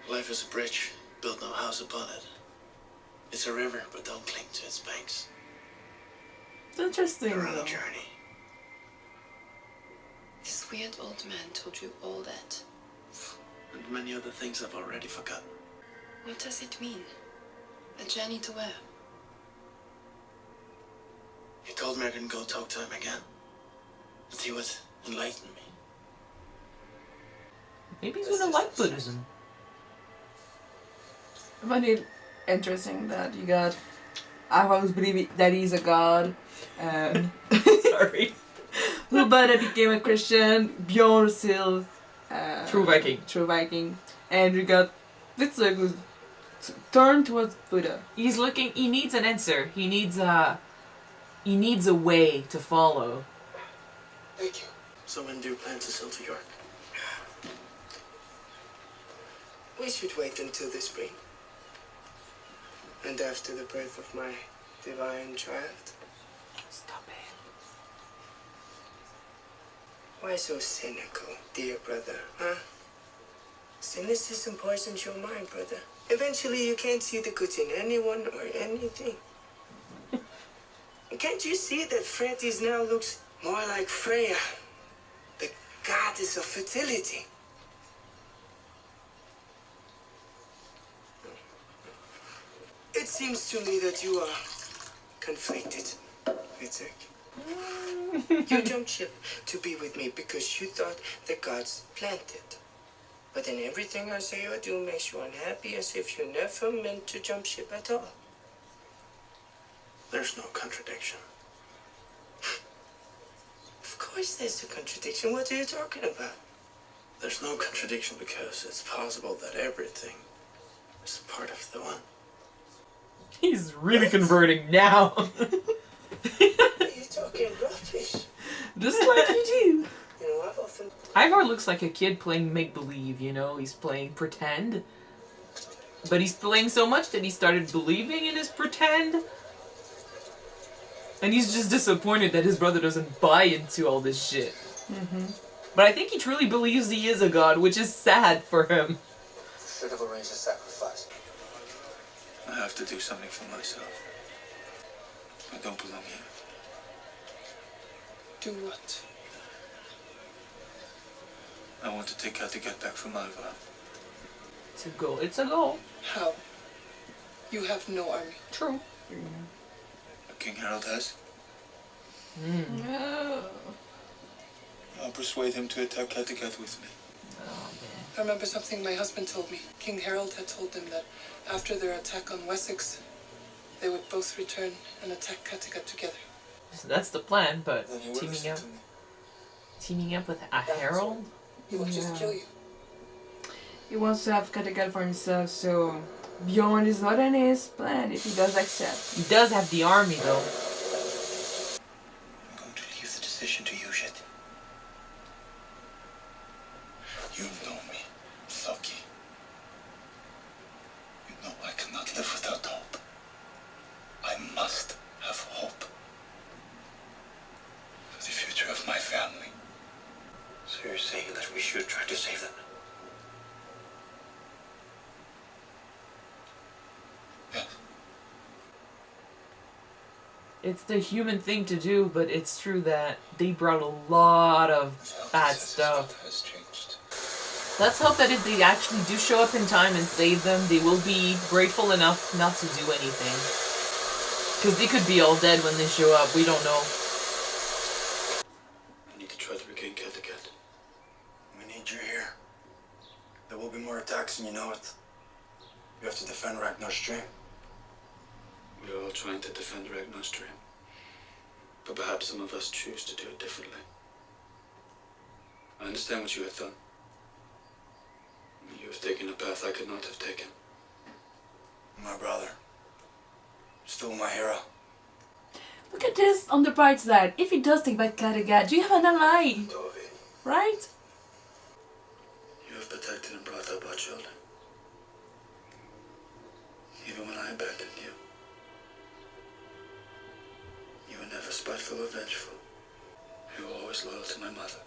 Life is a bridge, build no house upon it. It's a river, but don't cling to its banks. It's interesting. You're on a journey. This weird old man told you all that. And many other things I've already forgotten. What does it mean? A journey to where? He told me I couldn't go talk to him again. That he would enlighten me. Maybe he's gonna like Buddhism. I find it interesting that you got. I've always believed that he's a god. Sorry. Who but became a Christian. Bjorn still. True Viking. True Viking. And we got Vitsa who's turned towards Buddha. He's looking. He needs an answer. He needs a way to follow. Thank you. So when do you plan to sail to York? We should wait until the spring. And after the birth of my divine child. Stop it. Why so cynical, dear brother, huh? Cynicism poisons your mind, brother. Eventually you can't see the good in anyone or anything. Can't you see that Frantis now looks more like Freya, the goddess of fertility? It seems to me that you are conflicted, Vitek. You jumped ship to be with me because you thought the gods planned it. But then everything I say or do makes you unhappy, as if you never meant to jump ship at all. There's no contradiction. Of course there's a contradiction. What are you talking about? There's no contradiction because it's possible that everything is part of the one. He's really converting now. You're talking rubbish. Just like you do. You know, I've often... Ivor looks like a kid playing make-believe, you know? He's playing pretend. But he's playing so much that he started believing in his pretend. And he's just disappointed that his brother doesn't buy into all this shit. But I think he truly believes he is a god, which is sad for him. Should have arranged a sacrifice. I have to do something for myself. I don't belong here. Do what? I want to take Kattegat back from Alva. It's a goal. It's a goal. How? You have no army. True. But King Harold has. No. I'll persuade him to attack Kattegat with me. Oh, man. I remember something my husband told me. King Harold had told them that after their attack on Wessex, they would both return and attack Kattegat together. So that's the plan, but Then he will listen to me. teaming up with a herald? He will just kill you. He wants to have Kattegat for himself, so Bjorn is not in his plan if he does accept. He does have the army, though. I'm going to leave the decision to you, Jed. You've known me, Loki. You know I cannot live without hope. I must have hope. For the future of my family. So you're saying that we should try to save them? Yes. It's the human thing to do, but it's true that they brought a lot of bad stuff. Has changed. Let's hope that if they actually do show up in time and save them, they will be grateful enough not to do anything. Because they could be all dead when they show up, we don't know. I need to try to regain Kattegat. We need you here. There will be more attacks and you know it. You have to defend Ragnar's Stream. We are all trying to defend Ragnar's Stream. But perhaps some of us choose to do it differently. I understand what you have done. You have taken a path I could not have taken. My brother. Still my hero. Look at this on the bright side. If he does take back Kattegat, you have an ally. Right? You have protected and brought up our children. Even when I abandoned you. You were never spiteful or vengeful. You were always loyal to my mother.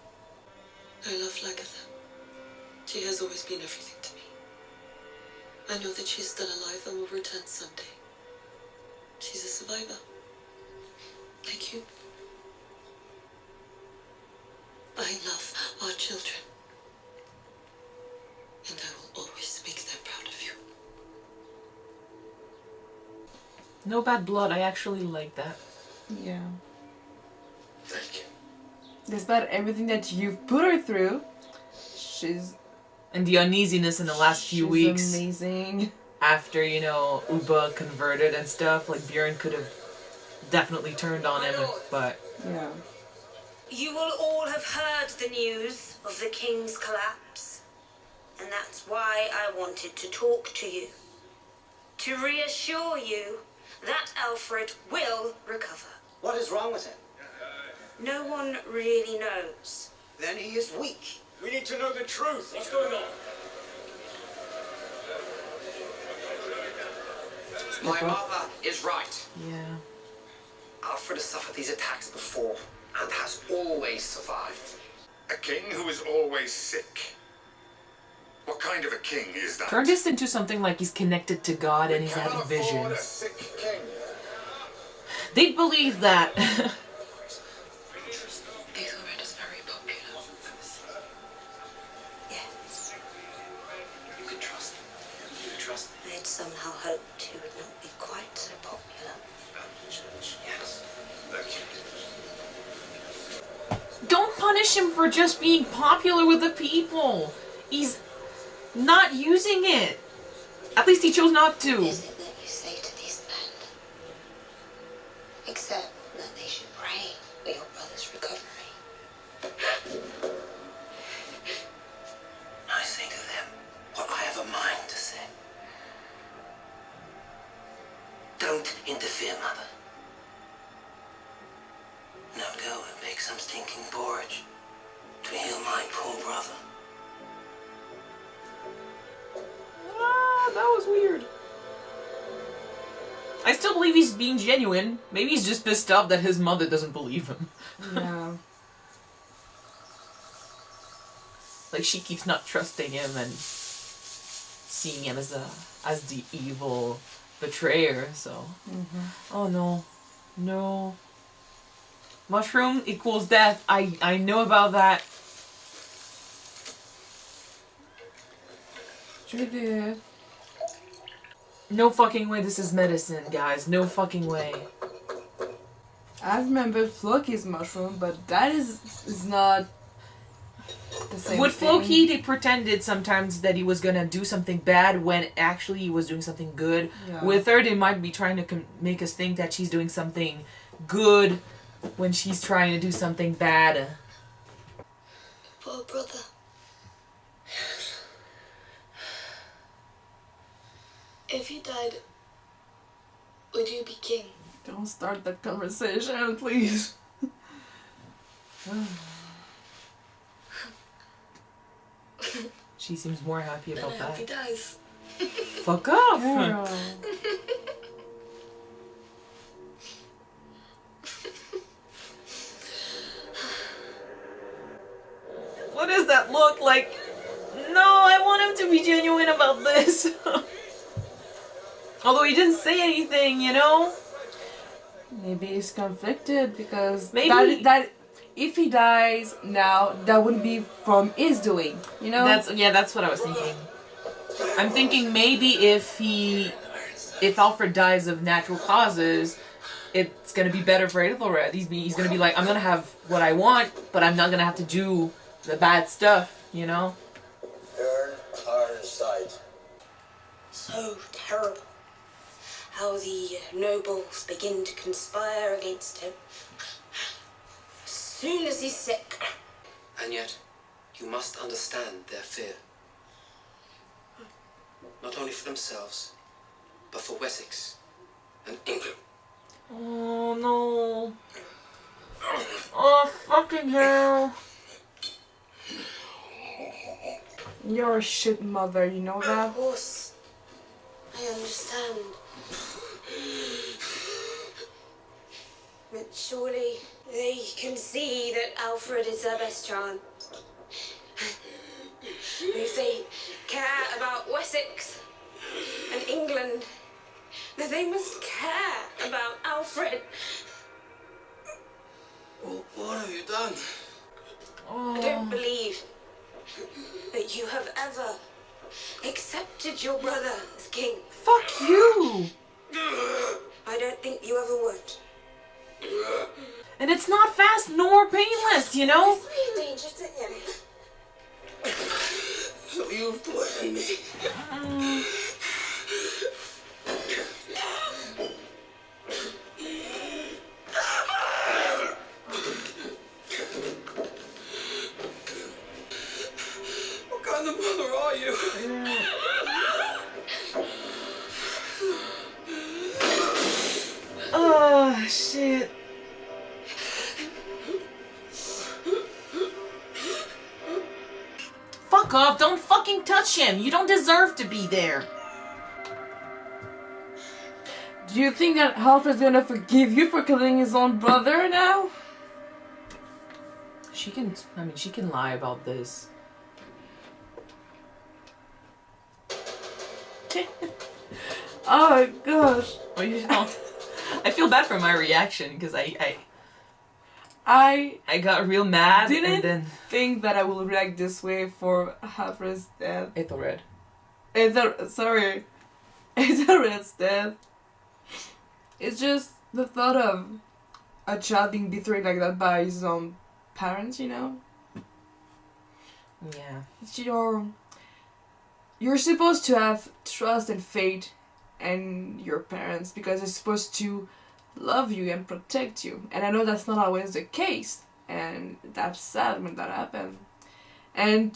I love Lagatha. She has always been everything to me. I know that she's still alive and will return someday. She's a survivor. Like you. I love our children. And I will always make them proud of you. No bad blood, I actually like that. Yeah. Thank you. Despite everything that you've put her through, she's And the uneasiness in the last few weeks. amazing. After, you know, Ubba converted and stuff, like Bjorn could have definitely turned on him, but Yeah. You will all have heard the news of the king's collapse, and that's why I wanted to talk to you. To reassure you that Aethelred will recover. What is wrong with him? No one really knows. Then he is weak. We need to know the truth. What's going on? My mother is right. yeah. Aethelred has suffered these attacks before and has always survived. A king who is always sick. What kind of a king is that? Turn this into something like he's connected to God and he's Cannot having afford a visions. sick king. They believe that. Aethelred is very popular. Yes, You can trust him. You can trust me. I'd somehow hoped he would not be quite so popular. Yes. Don't punish him for just being popular with the people. He's not using it. At least he chose not to. Is it that you say to these men? Except that they should pray for your brother's recovery. I say to them what I have a mind to say. Don't interfere, mother. Now go and make some stinking porridge to heal my poor brother. Ah, that was weird. I still believe he's being genuine. Maybe he's just pissed off that his mother doesn't believe him. Yeah. Like, she keeps not trusting him and seeing him as the evil betrayer, so. Oh no. No. Mushroom equals death. I know about that. Judith. No fucking way this is medicine, guys. No fucking way. I remember Floki's mushroom, but that is not the same With thing. Floki, they pretended sometimes that he was gonna do something bad when actually he was doing something good. Yeah. With her, they might be trying to make us think that she's doing something good when she's trying to do something bad. Poor brother. If you died, would you be king? Don't start that conversation, please. She seems more happy Then about I hope he that. dies. Fuck off! Girl. What does that look like? No, I want him to be genuine about this. Although he didn't say anything, you know? Maybe he's conflicted because Maybe- that if he dies now, that wouldn't be from his doing, you know? That's what I was thinking. I'm thinking maybe if Alfred dies of natural causes, it's gonna be better for Aethelred. He's gonna be like, I'm gonna have what I want, but I'm not gonna have to do the bad stuff, you know? Turn our sight. So terrible. How the nobles begin to conspire against him. As soon as he's sick. And yet, you must understand their fear. Not only for themselves, but for Wessex and England. Oh no. Oh fucking hell. You're a shit mother, you know Of that? course, I understand. But surely they can see that Aethelred is their best chance. If they care about Wessex, and England, that they must care about Alfred. Well, what have you done? I don't believe that you have ever accepted your brother as king. Fuck you! I don't think you ever would. And it's not fast nor painless, you know? Danger to him. So you planned me. What kind of mother are you? Oh, shit. Fuck off, don't fucking touch him. You don't deserve to be there. Do you think that Alfred's gonna forgive you for killing his own brother now? She can lie about this. Oh my gosh. Well, you know, I feel bad for my reaction because I got real mad didn't and then think that I will react this way for Alfred's death. Aethelred. Aethelred's death. It's just the thought of a child being betrayed like that by his own parents, you know? Yeah. It's you're supposed to have trust and faith in your parents because they're supposed to love you and protect you. And I know that's not always the case. And that's sad when that happened. And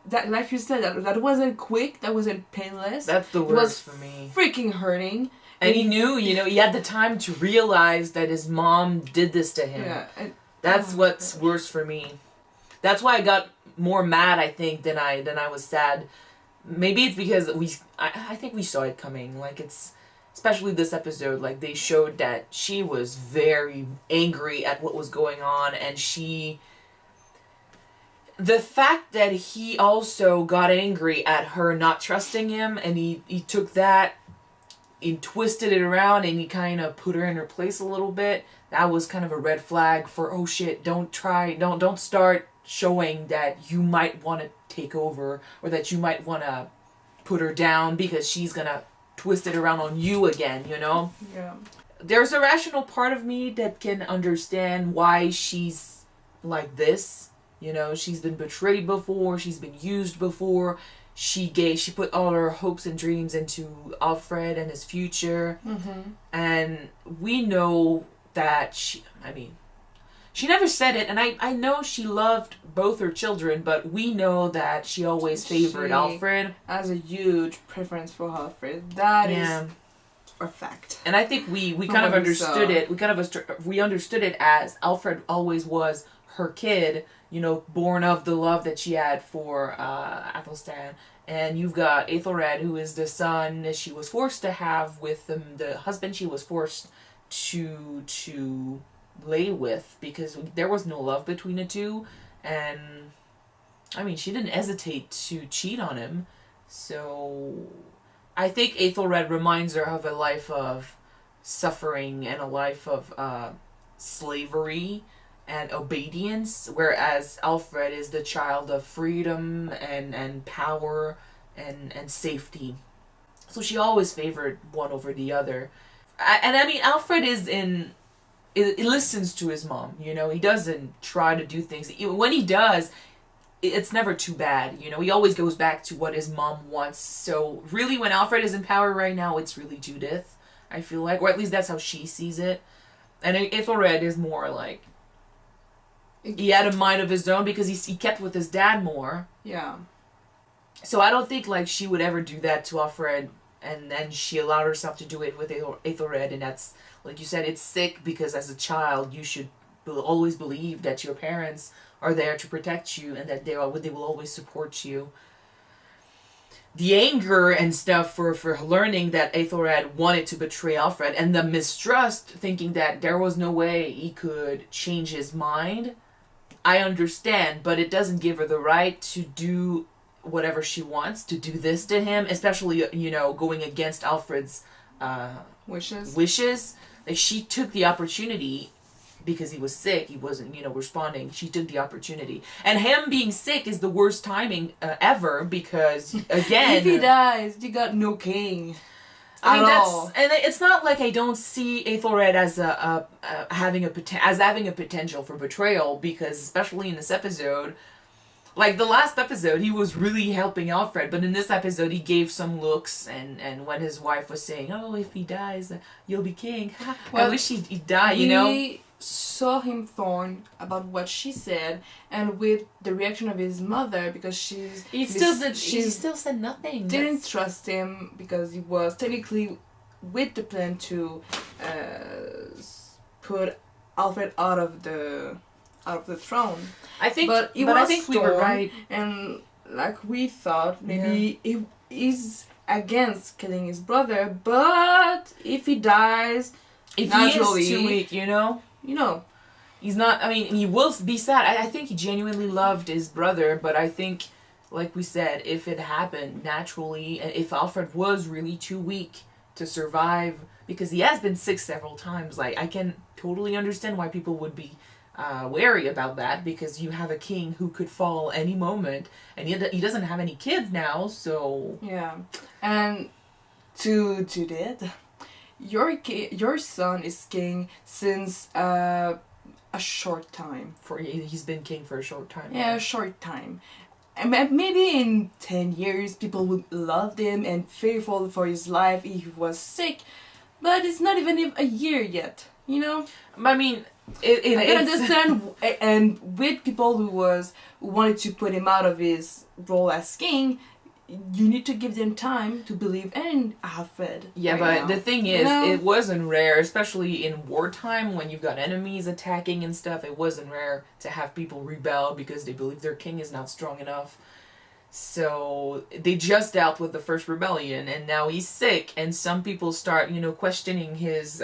that, like you said, that wasn't quick, that wasn't painless. That's the worst for me. Freaking hurting. And he knew, you know, he had the time to realize that his mom did this to him. Yeah. And, that's what's worse for me. That's why I got more mad, I think, than I was sad. Maybe it's because I think we saw it coming. Like, it's, especially this episode, like, they showed that she was very angry at what was going on, and the fact that he also got angry at her not trusting him, and he took that, he twisted it around, and he kind of put her in her place a little bit. That was kind of a red flag for, oh shit, don't start showing that you might want to take over, or that you might want to put her down because she's gonna twist it around on you again, you know? Yeah. There's a rational part of me that can understand why she's like this. You know, she's been betrayed before, she's been used before. She put all her hopes and dreams into Alfred and his future. Mm-hmm. And we know that she never said it, and I know she loved both her children, but we know that she always favored Alfred. Has a huge preference for Alfred. That is a fact. And I think we kind of understood it. We understood it as Alfred always was her kid, you know, born of the love that she had for Athelstan. And you've got Aethelred, who is the son that she was forced to have with the husband she was forced to lay with, because there was no love between the two. And I mean, she didn't hesitate to cheat on him. So I think Aethelred reminds her of a life of suffering and a life of slavery and obedience, whereas Alfred is the child of freedom and power and safety. So she always favored one over the other. And I mean, Alfred he listens to his mom, you know. He doesn't try to do things. When he does, it's never too bad, you know. He always goes back to what his mom wants. So really, when Alfred is in power right now, it's really Judith, I feel like. Or at least that's how she sees it. And Aethelred is more like, he had a mind of his own because he kept with his dad more. Yeah. So I don't think, like, she would ever do that to Alfred, and then she allowed herself to do it with Aethelred, and that's, like you said, it's sick because as a child you should always believe that your parents are there to protect you and that they will always support you. The anger and stuff for learning that Aethelred wanted to betray Alfred, and the mistrust, thinking that there was no way he could change his mind, I understand, but it doesn't give her the right to do whatever she wants to do this to him, especially, you know, going against Alfred's wishes. Like, she took the opportunity because he was sick. He wasn't, you know, responding. She took the opportunity. And him being sick is the worst timing ever because, again... if he dies, you got no king. I mean, and it's not like I don't see Aethelred as having a potential for betrayal, because especially in this episode, like the last episode, he was really helping Alfred, but in this episode, he gave some looks, and when his wife was saying, "Oh, if he dies, you'll be king," well, I wish he'd die, you know. We saw him thorn about what she said, and with the reaction of his mother, because she still said nothing. Didn't trust him because he was technically with the plan to put Alfred out of the throne. I think, but I think we were right, and like we thought, maybe he is against killing his brother. But if he dies, if he is too weak, you know, he's not. I mean, he will be sad. I think he genuinely loved his brother, but I think, like we said, if it happened naturally, and if Alfred was really too weak to survive, because he has been sick several times, like I can totally understand why people would be wary about that, because you have a king who could fall any moment, and he doesn't have any kids now, so... Yeah. And to Judith, your son is king since a short time. He's been king for a short time. Yeah, a short time. And maybe in 10 years people would love him and fearful for his life if he was sick, but it's not even a year yet, you know? I mean... I can understand, and with people who wanted to put him out of his role as king, you need to give them time to believe in Alfred. Yeah, but the thing is, it wasn't rare, especially in wartime when you've got enemies attacking and stuff. It wasn't rare to have people rebel because they believe their king is not strong enough. So they just dealt with the first rebellion, and now he's sick, and some people start, you know, questioning his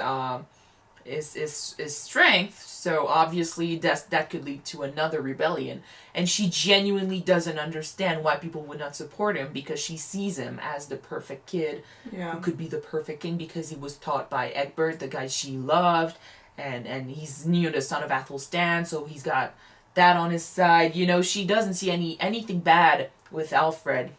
strength, so obviously that could lead to another rebellion. And she genuinely doesn't understand why people would not support him, because she sees him as the perfect kid who could be the perfect king because he was taught by Egbert, the guy she loved, and he's, you know, the son of Athelstan, so he's got that on his side. You know, she doesn't see anything bad with Alfred.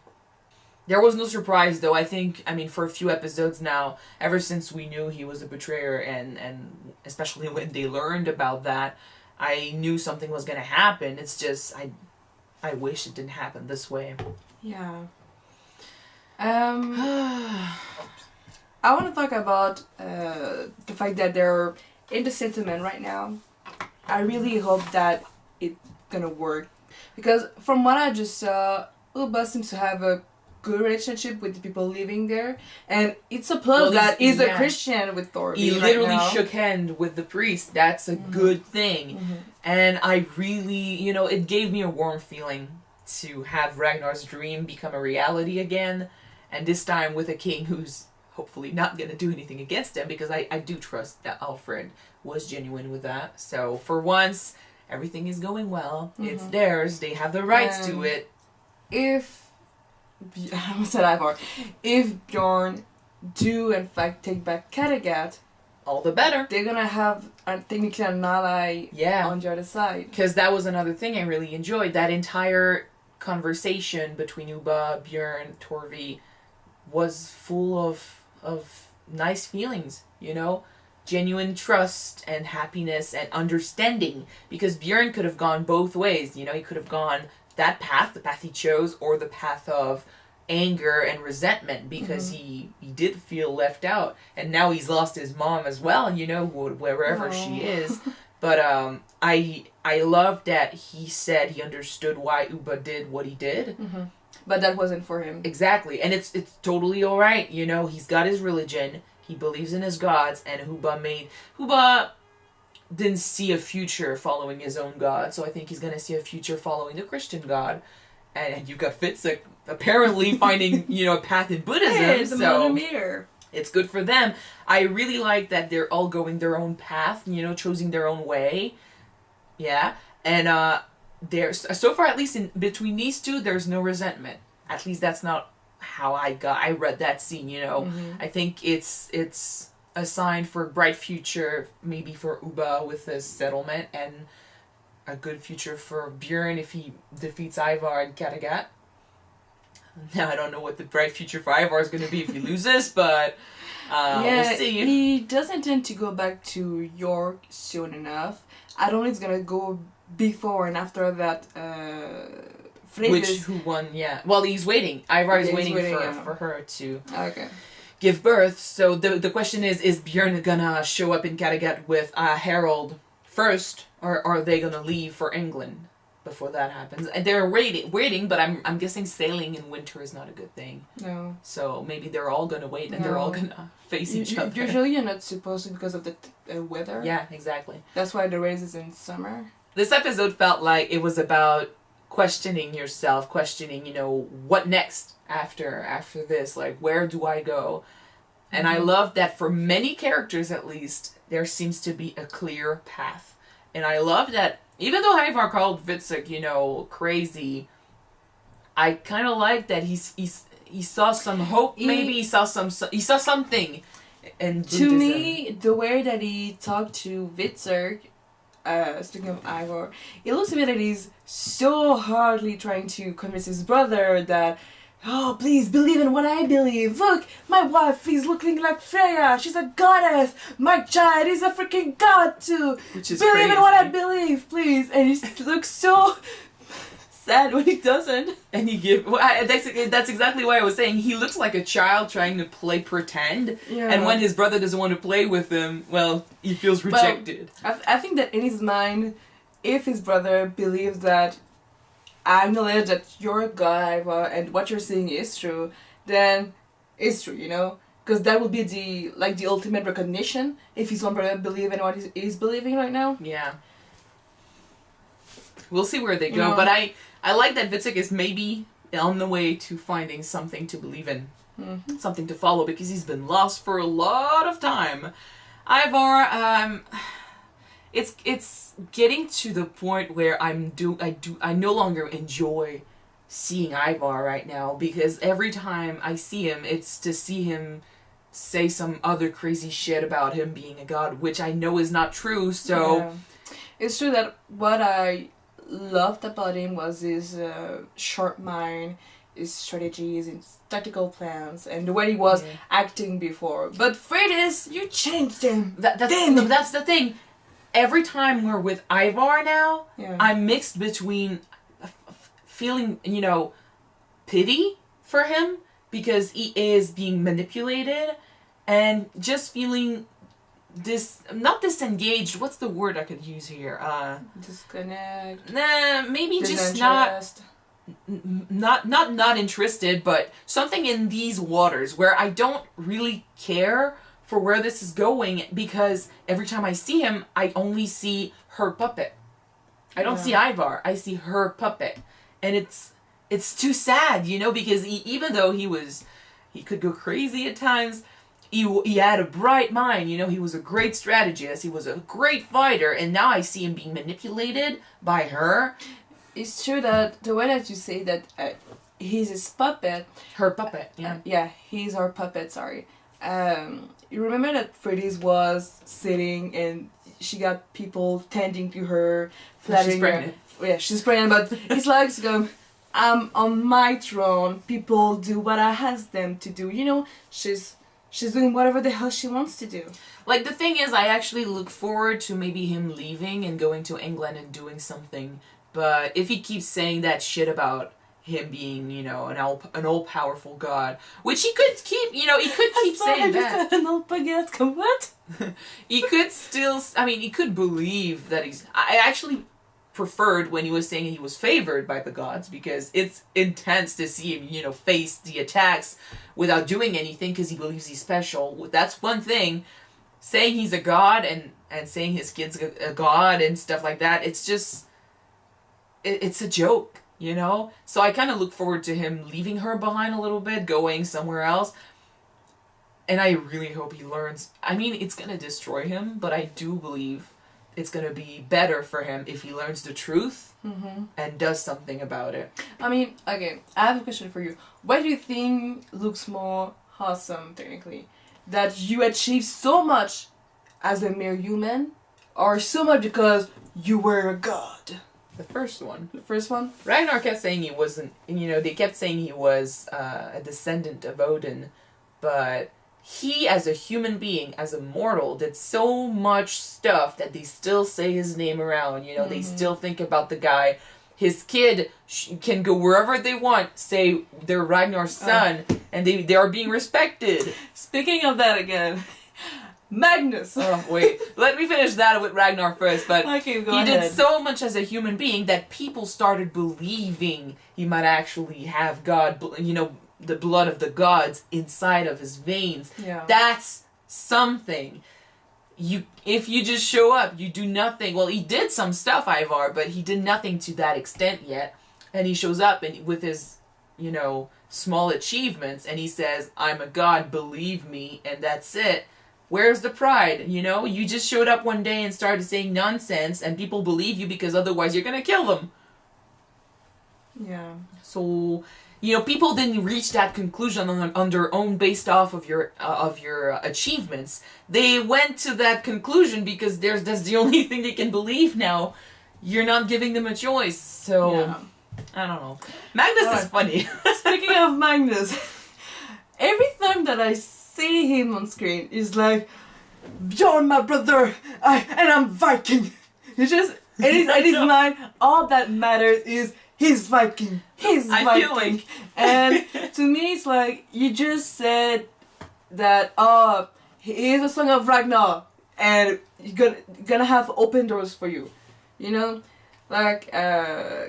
There was no surprise, though. I think, I mean, for a few episodes now, ever since we knew he was a betrayer, and especially when they learned about that, I knew something was going to happen. It's just, I wish it didn't happen this way. Yeah. I want to talk about the fact that they're in the settlement right now. I really hope that it's going to work. Because from what I just saw, Ubba seems to have a good relationship with the people living there, and it's a plus that he's a Christian with Thorby. He literally shook hands with the priest. That's a good thing. And I really, you know, it gave me a warm feeling to have Ragnar's dream become a reality again, and this time with a king who's hopefully not going to do anything against him, because I do trust that Alfred was genuine with that. So for once, everything is going well. It's theirs. They have the rights to it. If Bjorn do in fact take back Kattegat, all the better. They're gonna have technically an ally on the other side. Because that was another thing I really enjoyed. That entire conversation between Ubba, Bjorn, Torvi was full of nice feelings, you know? Genuine trust and happiness and understanding. Because Bjorn could have gone both ways, you know? He could have gone that path, the path he chose, or the path of anger and resentment, because he did feel left out, and now he's lost his mom as well, you know, wherever she is. But I love that he said he understood why Ubba did what he did, but that wasn't for him. Exactly, and it's totally all right, you know. He's got his religion, he believes in his gods, and Ubba didn't see a future following his own god, so I think he's going to see a future following the Christian god. And you've got Fitzek apparently finding, you know, a path in Buddhism, so it's good for them. I really like that they're all going their own path, you know, choosing their own way. Yeah, and there's, so far at least between these two, there's no resentment. At least that's not how I read that scene, you know. I think it's a sign for a bright future, maybe for Ubba with this settlement, and a good future for Bjorn if he defeats Ivar and Kattegat. Now I don't know what the bright future for Ivar is going to be if he loses, but we'll see. He doesn't intend to go back to York soon enough. I don't think it's gonna go before and after that. Who won? Yeah. Well, he's waiting. Ivar is waiting for her to give birth. So the question is Bjorn gonna show up in Kattegat with Harold first, or are they gonna leave for England before that happens? And they're waiting, but I'm guessing sailing in winter is not a good thing. No. So maybe they're all gonna wait and they're all gonna face each other. Usually you're not supposed to because of the weather. Yeah, exactly. That's why the race is in summer. This episode felt like it was about questioning yourself, questioning, you know, what next after this? Like, where do I go? And I love that for many characters, at least, there seems to be a clear path. And I love that, even though Ivar called Witzig, you know, crazy, I kind of like that he saw some hope. Maybe he saw something. And to me, the way that he talked to Witzig, speaking of Ivar, it looks to me that he's so hardly trying to convince his brother that, oh, please believe in what I believe. Look, my wife is looking like Freya. She's a goddess. My child is a freaking god too. Which is believe crazy. in what I believe, please. And he looks so sad when he doesn't. And that's exactly why I was saying he looks like a child trying to play pretend. Yeah. And when his brother doesn't want to play with him, well, he feels rejected. Well, I think that in his mind, if his brother believes that I acknowledge that you're a god, Ivar, and what you're saying is true, then it's true, you know? Because that would be the ultimate recognition if his one brother believes in what he's believing right now. Yeah. We'll see where they go, but I like that Witzig is maybe on the way to finding something to believe in. Something to follow, because he's been lost for a lot of time. Ivar, it's getting to the point where I no longer enjoy seeing Ivar right now, because every time I see him, it's to see him say some other crazy shit about him being a god, which I know is not true. So yeah. It's true that what I loved about him was his sharp mind, his strategies, his tactical plans, and the way he was acting before. But Freydis, you changed him. That's the thing. Every time we're with Ivar now, I'm mixed between feeling, you know, pity for him because he is being manipulated, and just feeling not disengaged. What's the word I could use here? Disconnect. Nah, maybe just not interested, but something in these waters where I don't really care for where this is going, because every time I see him, I only see her puppet. I don't see Ivar. I see her puppet, and it's too sad, you know, because even though he could go crazy at times, he had a bright mind, you know, he was a great strategist, he was a great fighter, and now I see him being manipulated by her. It's true that the way that you say that he's his puppet. Her puppet, yeah. Yeah, he's our puppet, sorry. You remember that Freydis was sitting and she got people tending to her, flattering she's pregnant. her. Yeah, she's pregnant, but it's like, I'm on my throne, people do what I ask them to do. You know, she's doing whatever the hell she wants to do. Like, the thing is, I actually look forward to maybe him leaving and going to England and doing something. But if he keeps saying that shit about him being, you know, an all-powerful god, which he could keep, you know, he could keep saying that. An old baguette, come what? He could still, I mean, he could believe that I actually preferred when he was saying he was favored by the gods, because it's intense to see him, you know, face the attacks without doing anything because he believes he's special. That's one thing. Saying he's a god and saying his kid's a god and stuff like that, it's just, it's a joke, you know? So I kind of look forward to him leaving her behind a little bit, going somewhere else. And I really hope he learns. I mean, it's going to destroy him, but I do believe it's gonna be better for him if he learns the truth and does something about it. I mean, okay, I have a question for you. What do you think looks more awesome, technically? That you achieve so much as a mere human, or so much because you were a god? The first one. The first one? Ragnar kept saying he wasn't, they kept saying he was a descendant of Odin, but he, as a human being, as a mortal, did so much stuff that they still say his name around, they still think about the guy. His kid can go wherever they want, say they're Ragnar's son, and they are being respected. Speaking of that again, Magnus! Oh, wait. Let me finish that with Ragnar first, but okay, go he ahead. did so much as a human being that people started believing he might actually have God, the blood of the gods inside of his veins. Yeah. That's something. If you just show up, you do nothing. Well, he did some stuff, Ivar, but he did nothing to that extent yet. And he shows up and with his, small achievements, and he says, I'm a god, believe me, and that's it. Where's the pride? You just showed up one day and started saying nonsense, and people believe you because otherwise you're gonna kill them. Yeah. So, people didn't reach that conclusion on their own based off of your achievements. They went to that conclusion because that's the only thing they can believe now. You're not giving them a choice. So, yeah. I don't know. Magnus is funny. Speaking of Magnus, every time that I see him on screen, he's like, "You're my brother, and I'm Viking." It's just, in his mind, all that matters is he's Viking. He's Viking. I feel like... And to me, it's like, you just said that, he is a son of Ragnar, and you're gonna have open doors for you. Like,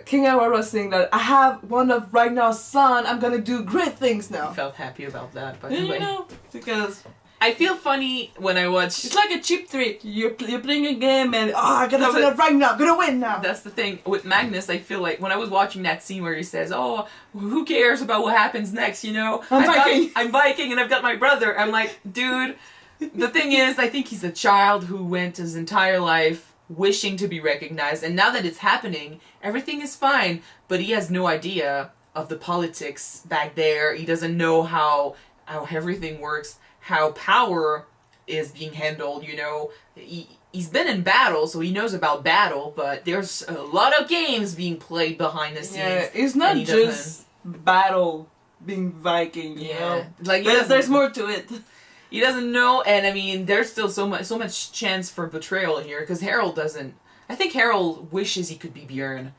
King Edward was saying that I have one of Ragnar's son, I'm gonna do great things now. I felt happy about that, by the way. Because I feel funny when I watch... It's like a cheap trick. You're playing a game and, I gotta son of Ragnar, I'm gonna win now. That's the thing. With Magnus, I feel like when I was watching that scene where he says, who cares about what happens next, I'm Viking and I've got my brother. I'm like, dude, the thing is, I think he's a child who went his entire life wishing to be recognized, and now that it's happening, everything is fine, but he has no idea of the politics back there. He doesn't know how everything works, how power is being handled, He's been in battle, so he knows about battle, but there's a lot of games being played behind the scenes. Yeah, it's not just battle being Viking, you know? Like, there's more to it. He doesn't know, and I mean, there's still so much chance for betrayal here, because Harold doesn't... I think Harold wishes he could be Bjorn.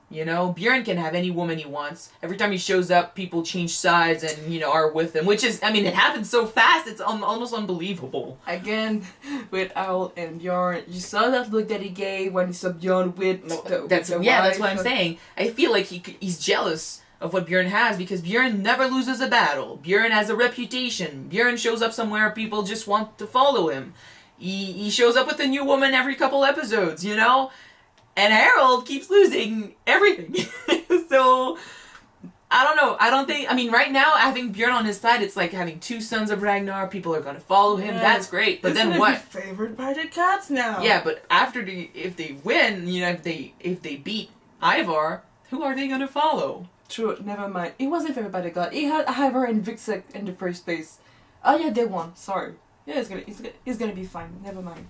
Bjorn can have any woman he wants. Every time he shows up, people change sides and, are with him, which is, I mean, it happens so fast, it's almost unbelievable. Again, with Harold and Bjorn, you saw that look that he gave when he saw Bjorn with that's what I'm saying. I feel like he's jealous of what Bjorn has, because Bjorn never loses a battle. Bjorn has a reputation. Bjorn shows up somewhere, people just want to follow him. He shows up with a new woman every couple episodes, And Harold keeps losing everything. So, I don't know. I don't think... I mean, right now, having Bjorn on his side, it's like having two sons of Ragnar. People are going to follow him. That's great. But then what? Be favored by the cats now. Yeah, but if they win, if they beat Ivar, who are they going to follow? True, never mind. He wasn't favored by the god. He had Ivar and Vixek in the first place. Oh yeah, they won. Sorry. Yeah, it's gonna be fine. Never mind.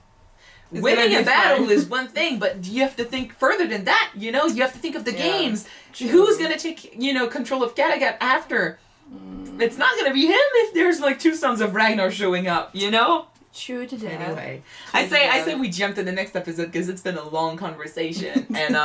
Winning a battle is one thing, but you have to think further than that. You have to think of the games. True. Who's gonna take control of Kattegat after? It's not gonna be him if there's like two sons of Ragnar showing up. True to that. Anyway, I say we jump to the next episode because it's been a long conversation, and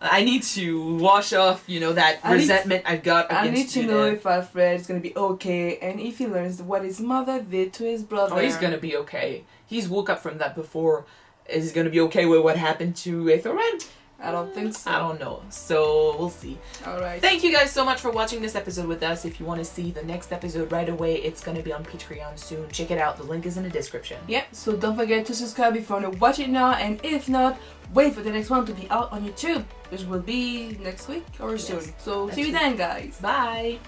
I need to wash off, that resentment I've got against I need to Judith. know if Alfred is gonna be okay, and if he learns what his mother did to his brother. Oh, he's gonna be okay. He's woke up from that before. Is he gonna be okay with what happened to Aethelred? I don't think so. I don't know. So, we'll see. Alright. Thank you guys so much for watching this episode with us. If you want to see the next episode right away, it's going to be on Patreon soon. Check it out. The link is in the description. Yep, so don't forget to subscribe if you want to watch it now. And if not, wait for the next one to be out on YouTube, which will be next week or soon. So, see you then, guys. Bye.